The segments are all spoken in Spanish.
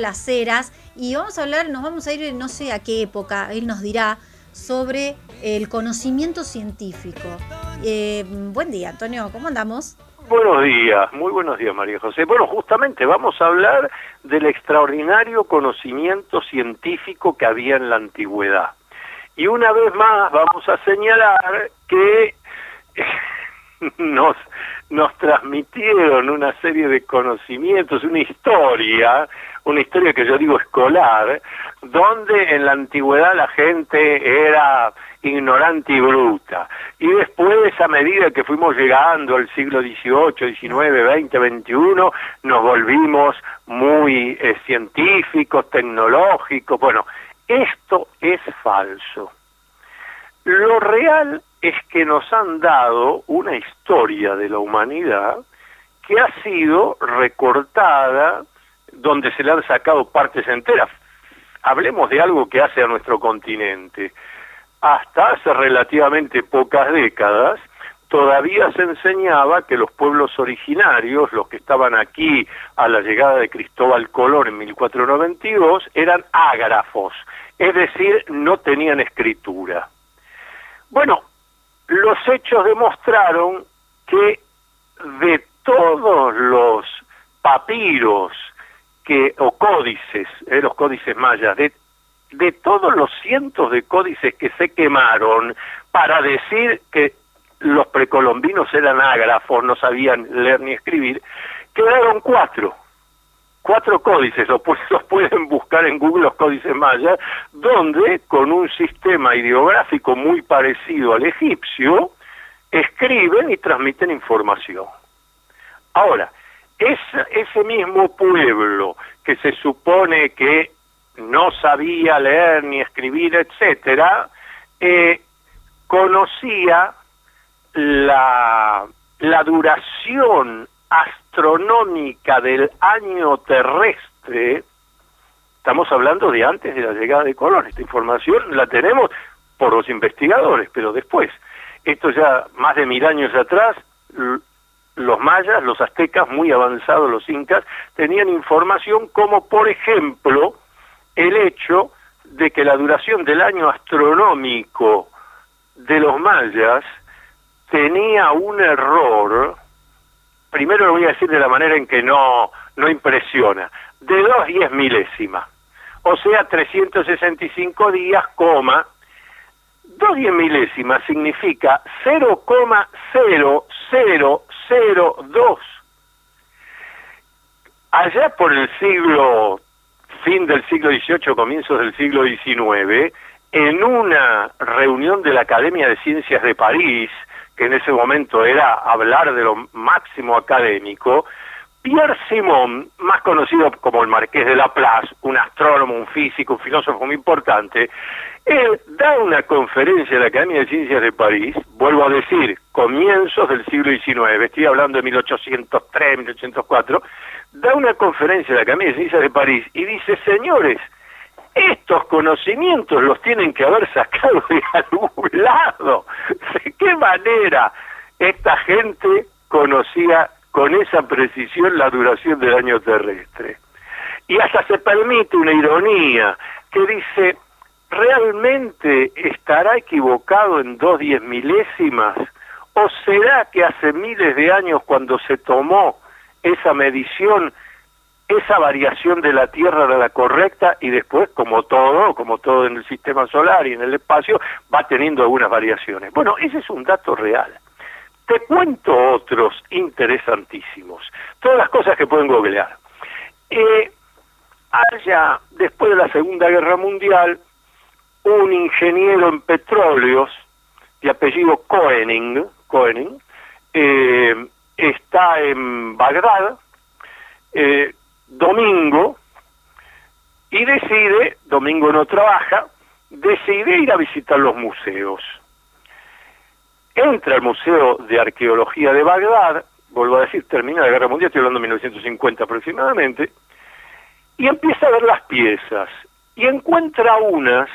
las eras, y vamos a hablar, nos vamos a ir no sé a qué época, él nos dirá, sobre el conocimiento científico. Buen día, Antonio, ¿cómo andamos? Buenos días, muy buenos días, María José. Bueno, justamente vamos a hablar del extraordinario conocimiento científico que había en la antigüedad. Y una vez más vamos a señalar que nos transmitieron una serie de conocimientos, una historia que yo digo escolar, donde en la antigüedad la gente era ignorante y bruta. Y después, a medida que fuimos llegando al siglo XVIII, XIX, XX, XXI, nos volvimos muy científicos, tecnológicos. Bueno, esto es falso. Lo real es que nos han dado una historia de la humanidad que ha sido recortada, donde se le han sacado partes enteras. Hablemos de algo que hace a nuestro continente. Hasta hace relativamente pocas décadas, todavía se enseñaba que los pueblos originarios, los que estaban aquí a la llegada de Cristóbal Colón en 1492, eran ágrafos, es decir, no tenían escritura. Bueno, los hechos demostraron que de todos los papiros o códices, los códices mayas, de todos los cientos de códices que se quemaron para decir que los precolombinos eran ágrafos, no sabían leer ni escribir, quedaron cuatro códices, los pueden buscar en Google, los códices mayas, donde con un sistema ideográfico muy parecido al egipcio, escriben y transmiten información. Ahora, ese mismo pueblo que se supone que no sabía leer ni escribir, etcétera, conocía la duración astronómica del año terrestre. Estamos hablando de antes de la llegada de Colón. Esta información la tenemos por los investigadores, pero después, esto ya más de 1000 años atrás, los mayas, los aztecas, muy avanzados los incas, tenían información como, por ejemplo, el hecho de que la duración del año astronómico de los mayas tenía un error. Primero lo voy a decir de la manera en que no impresiona, de 2/10 milésimas, o sea, 365 días, 2/10 milésimas significa 0,0002. Allá por el fin del siglo XVIII, comienzos del siglo XIX, en una reunión de la Academia de Ciencias de París, que en ese momento era hablar de lo máximo académico, Pierre Simon, más conocido como el Marqués de Laplace, un astrónomo, un físico, un filósofo muy importante, él da una conferencia en la Academia de Ciencias de París, vuelvo a decir, comienzos del siglo XIX, estoy hablando de 1803, 1804, da una conferencia en la Academia de Ciencias de París y dice: señores, estos conocimientos los tienen que haber sacado de algún lado. ¿De qué manera esta gente conocía con esa precisión la duración del año terrestre? Y hasta se permite una ironía que dice: ¿realmente estará equivocado en 2/10 milésimas? ¿O será que hace miles de años, cuando se tomó esa medición, esa variación de la Tierra era la correcta, y después, como todo en el sistema solar y en el espacio, va teniendo algunas variaciones? Bueno, ese es un dato real. Te cuento otros interesantísimos, todas las cosas que pueden googlear. Allá, después de la Segunda Guerra Mundial, un ingeniero en petróleos de apellido Koenig, está en Bagdad, domingo, y domingo no trabaja, decide ir a visitar los museos. Entra al Museo de Arqueología de Bagdad, vuelvo a decir, termina la Guerra Mundial, estoy hablando de 1950 aproximadamente, y empieza a ver las piezas, y encuentra unas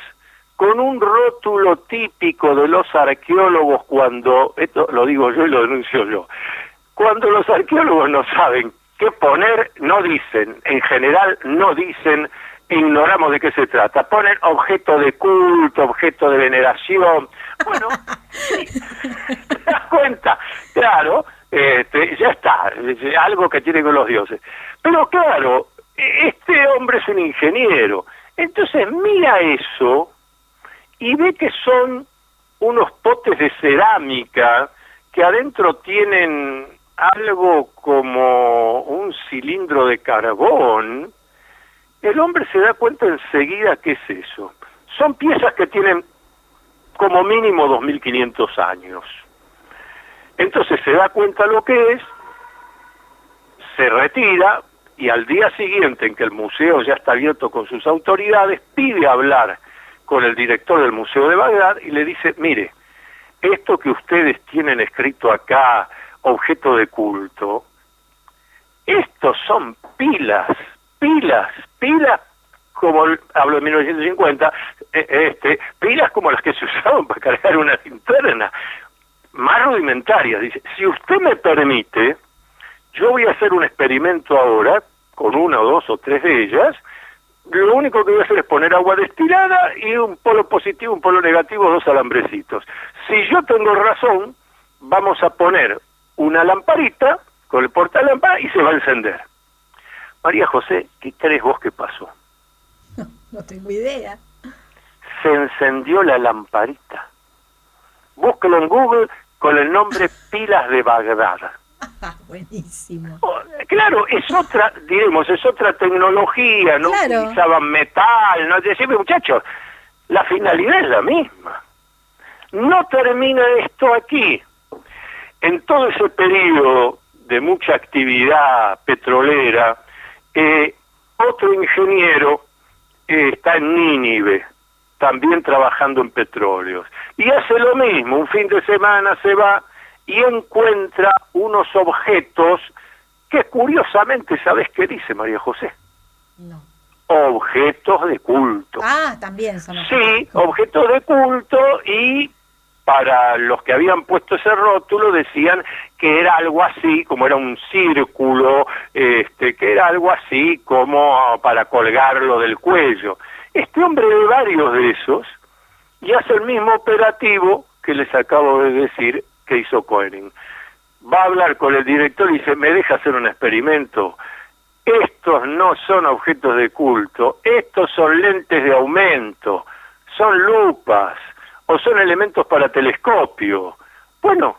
con un rótulo típico de los arqueólogos cuando, esto lo digo yo y lo denuncio yo, cuando los arqueólogos no saben qué poner, no dicen, en general no dicen, ignoramos de qué se trata, ponen objeto de culto, objeto de veneración, bueno, sí, ¿te das cuenta? Claro, ya está, es algo que tiene con los dioses. Pero claro, este hombre es un ingeniero, entonces mira eso y ve que son unos potes de cerámica que adentro tienen algo como un cilindro de carbón. El hombre se da cuenta enseguida que es eso. Son piezas que tienen como mínimo 2500 años. Entonces se da cuenta lo que es, se retira y al día siguiente en que el museo ya está abierto con sus autoridades, pide hablar con el director del Museo de Bagdad y le dice, mire, esto que ustedes tienen escrito acá, objeto de culto, estos son pilas como, hablo de 1950, pilas como las que se usaban para cargar una linterna, más rudimentarias. Dice, si usted me permite, yo voy a hacer un experimento ahora, con una o dos o tres de ellas, lo único que voy a hacer es poner agua destilada y un polo positivo, un polo negativo, dos alambrecitos. Si yo tengo razón, vamos a poner una lamparita con el portalámpara y se va a encender. María José, ¿qué crees vos que pasó? No tengo idea. Se encendió la lamparita. Búsquelo en Google con el nombre Pilas de Bagdad. Buenísimo. Claro, es otra, diremos, es otra tecnología, no claro. Utilizaban metal, no decime muchachos, la finalidad es la misma. No termina esto aquí. En todo ese periodo de mucha actividad petrolera, otro ingeniero está en Nínive, también trabajando en petróleos, y hace lo mismo, un fin de semana se va y encuentra unos objetos que curiosamente, ¿sabes qué dice María José? No. Objetos de culto. Ah, también son objetos. Sí, objetos de culto, y para los que habían puesto ese rótulo decían que era algo así, como era un círculo, que era algo así como para colgarlo del cuello. Este hombre ve varios de esos y hace el mismo operativo que les acabo de decir que hizo Koenig. Va a hablar con el director y dice, ¿me deja hacer un experimento? Estos no son objetos de culto, estos son lentes de aumento, son lupas, o son elementos para telescopio. Bueno,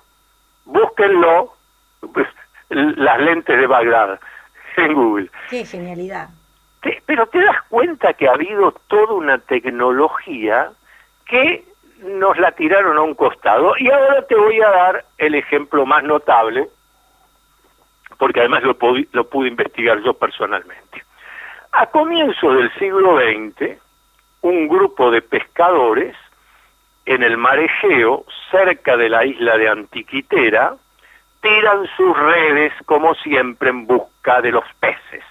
búsquenlo, pues, las lentes de Bagdad en Google. ¡Qué genialidad! Pero te das cuenta que ha habido toda una tecnología que nos la tiraron a un costado, y ahora te voy a dar el ejemplo más notable, porque además lo pude investigar yo personalmente. A comienzos del siglo XX, un grupo de pescadores en el mar Egeo, cerca de la isla de Antiquitera, tiran sus redes, como siempre, en busca de los peces.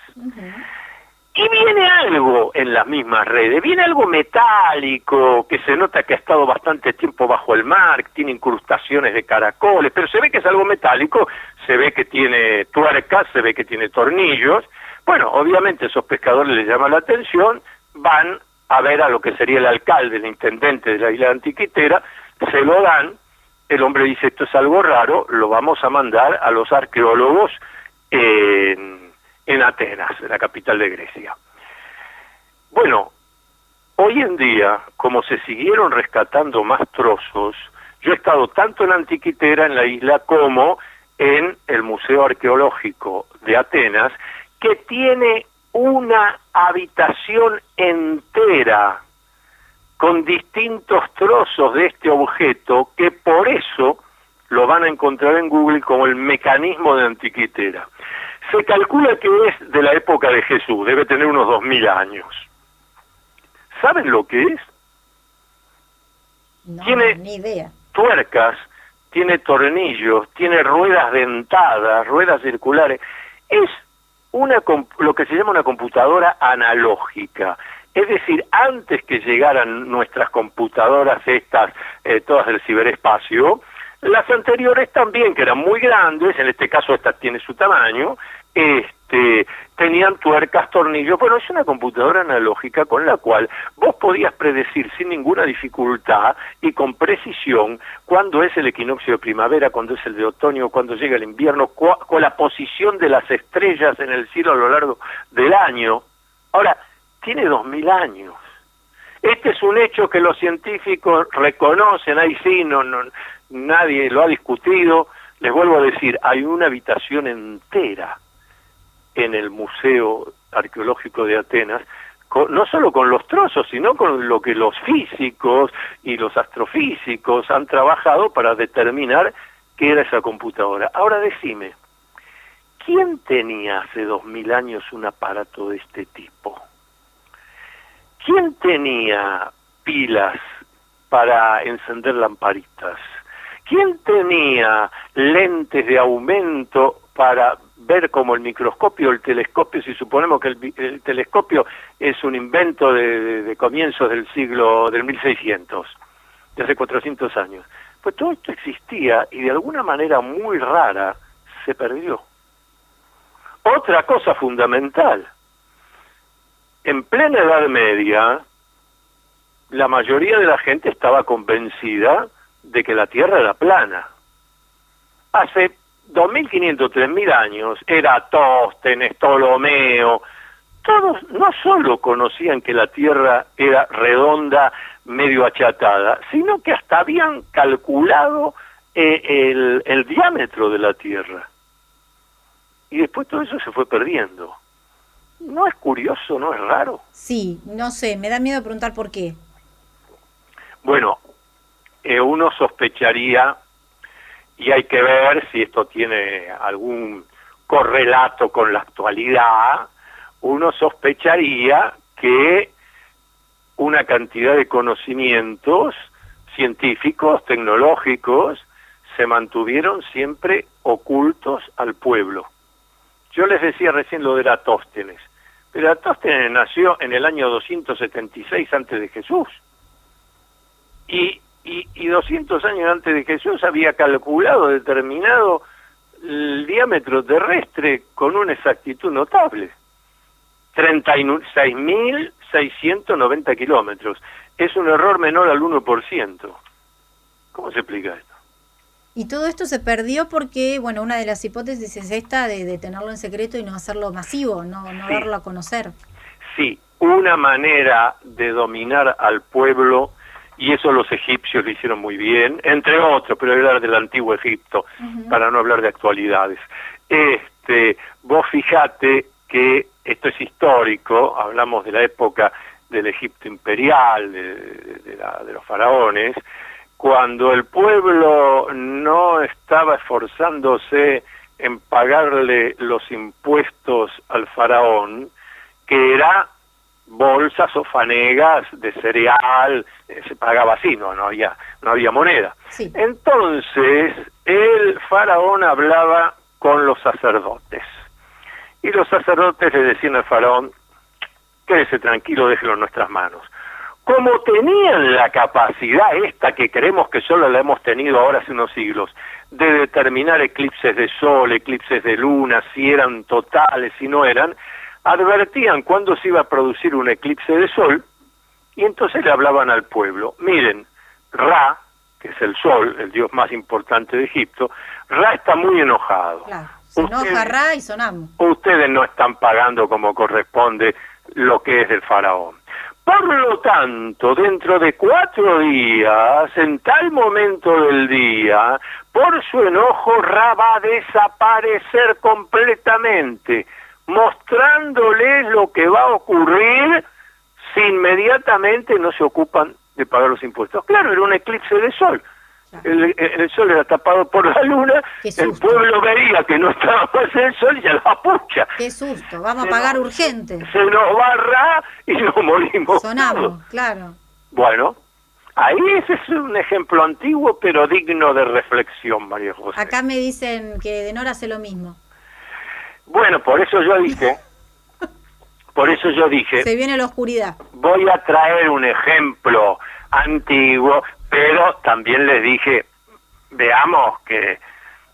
Y viene algo en las mismas redes, viene algo metálico, que se nota que ha estado bastante tiempo bajo el mar, que tiene incrustaciones de caracoles, pero se ve que es algo metálico, se ve que tiene tuercas, se ve que tiene tornillos. Bueno, obviamente esos pescadores les llama la atención, van a ver a lo que sería el alcalde, el intendente de la isla de Antiquitera, se lo dan, el hombre dice, esto es algo raro, lo vamos a mandar a los arqueólogos en Atenas, la capital de Grecia. Bueno, hoy en día, como se siguieron rescatando más trozos, yo he estado tanto en Antiquitera, en la isla, como en el Museo Arqueológico de Atenas, que tiene una habitación entera con distintos trozos de este objeto, que por eso lo van a encontrar en Google como el mecanismo de Antiquitera. Se calcula que es de la época de Jesús, debe tener unos 2000 años. ¿Saben lo que es? No, Tiene ni idea. tuercas, tiene tornillos, tiene ruedas dentadas, ruedas circulares. Es lo que se llama una computadora analógica. Es decir, antes que llegaran nuestras computadoras estas, todas del ciberespacio, las anteriores también, que eran muy grandes, en este caso esta tiene su tamaño, tenían tuercas, tornillos. Bueno, es una computadora analógica con la cual vos podías predecir sin ninguna dificultad y con precisión cuándo es el equinoccio de primavera, cuándo es el de otoño, cuándo llega el invierno, con la posición de las estrellas en el cielo a lo largo del año. Ahora, tiene 2000 años. Este es un hecho que los científicos reconocen, ahí sí, nadie lo ha discutido. Les vuelvo a decir, hay una habitación entera en el Museo Arqueológico de Atenas, no solo con los trozos, sino con lo que los físicos y los astrofísicos han trabajado para determinar qué era esa computadora. Ahora decime, ¿quién tenía hace 2000 años un aparato de este tipo? ¿Quién tenía pilas para encender lamparitas? ¿Quién tenía lentes de aumento para ver como el microscopio o el telescopio, si suponemos que el telescopio es un invento de comienzos del 1600, de hace 400 años? Pues todo esto existía y de alguna manera muy rara se perdió. Otra cosa fundamental, en plena Edad Media, la mayoría de la gente estaba convencida de que la Tierra era plana. Hace 2500, 3000 años, Eratóstenes, Ptolomeo, todos no solo conocían que la Tierra era redonda, medio achatada, sino que hasta habían calculado el diámetro de la Tierra. Y después todo eso se fue perdiendo. ¿No es curioso, no es raro? Sí, no sé, me da miedo preguntar por qué. Bueno, uno sospecharía, y hay que ver si esto tiene algún correlato con la actualidad, uno sospecharía que una cantidad de conocimientos científicos, tecnológicos, se mantuvieron siempre ocultos al pueblo. Yo les decía recién lo de Eratóstenes, pero Eratóstenes nació en el año 276 antes de Jesús, y 200 años antes de Jesús había calculado, determinado el diámetro terrestre con una exactitud notable. 36.690 kilómetros. Es un error menor al 1%. ¿Cómo se explica esto? Y todo esto se perdió porque, bueno, una de las hipótesis es esta de tenerlo en secreto y no hacerlo masivo, no darlo a conocer. Sí, una manera de dominar al pueblo, y eso los egipcios lo hicieron muy bien, entre otros, pero hablar del antiguo Egipto, para no hablar de actualidades. Vos fijate que esto es histórico, hablamos de la época del Egipto imperial, de los faraones, cuando el pueblo no estaba esforzándose en pagarle los impuestos al faraón, que era bolsas o fanegas de cereal, se pagaba así, no había moneda. Sí. Entonces el faraón hablaba con los sacerdotes, y los sacerdotes le decían al faraón: quédese tranquilo, déjelo en nuestras manos. Como tenían la capacidad esta que creemos que solo la hemos tenido ahora hace unos siglos, de determinar eclipses de sol, eclipses de luna, si eran totales, si no eran, advertían cuándo se iba a producir un eclipse de sol, y entonces le hablaban al pueblo: miren, Ra, que es el sol, el dios más importante de Egipto, Ra está muy enojado. Claro, se enoja Ra y sonamos. Ustedes no están pagando como corresponde lo que es del faraón. Por lo tanto, dentro de 4 días, en tal momento del día, por su enojo, Ra va a desaparecer completamente, mostrándoles lo que va a ocurrir si inmediatamente no se ocupan de pagar los impuestos. Claro, era un eclipse de sol. El sol era tapado por la luna, el pueblo veía que no estaba más el sol y ya la pucha. Qué susto, vamos a pagar urgente. Se nos barra y nos morimos. Sonamos, todos. claro. Bueno, ahí ese es un ejemplo antiguo pero digno de reflexión, María José. Acá me dicen que Denora hace lo mismo. Bueno, por eso yo dije, se viene la oscuridad. Voy a traer un ejemplo antiguo, pero también les dije, veamos que,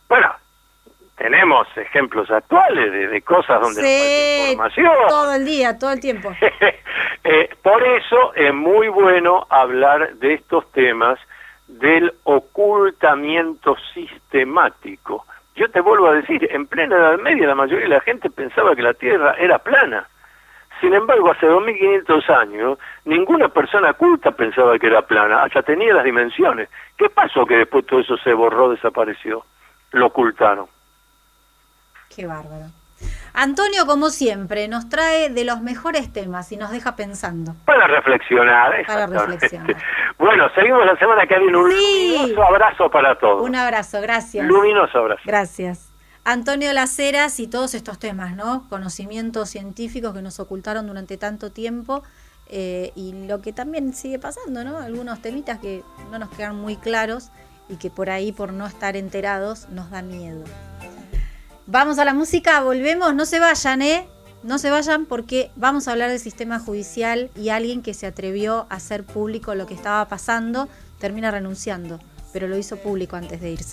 bueno, tenemos ejemplos actuales de cosas donde nos falta información. Todo el día, todo el tiempo. Por eso es muy bueno hablar de estos temas del ocultamiento sistemático. Yo te vuelvo a decir, en plena Edad Media la mayoría de la gente pensaba que la Tierra era plana. Sin embargo, hace 2500 años, ninguna persona culta pensaba que era plana, hasta tenía las dimensiones. ¿Qué pasó que después todo eso se borró, desapareció? Lo ocultaron. Qué bárbaro. Antonio, como siempre, nos trae de los mejores temas y nos deja pensando. Para reflexionar. Para reflexionar. Bueno, seguimos la semana que viene. Un luminoso abrazo para todos. Un abrazo, gracias. Luminoso abrazo. Gracias. Antonio Las Heras y todos estos temas, ¿no? Conocimientos científicos que nos ocultaron durante tanto tiempo y lo que también sigue pasando, ¿no? Algunos temitas que no nos quedan muy claros y que por ahí, por no estar enterados, nos da miedo. Vamos a la música, volvemos, no se vayan, no se vayan porque vamos a hablar del sistema judicial y alguien que se atrevió a hacer público lo que estaba pasando termina renunciando, pero lo hizo público antes de irse.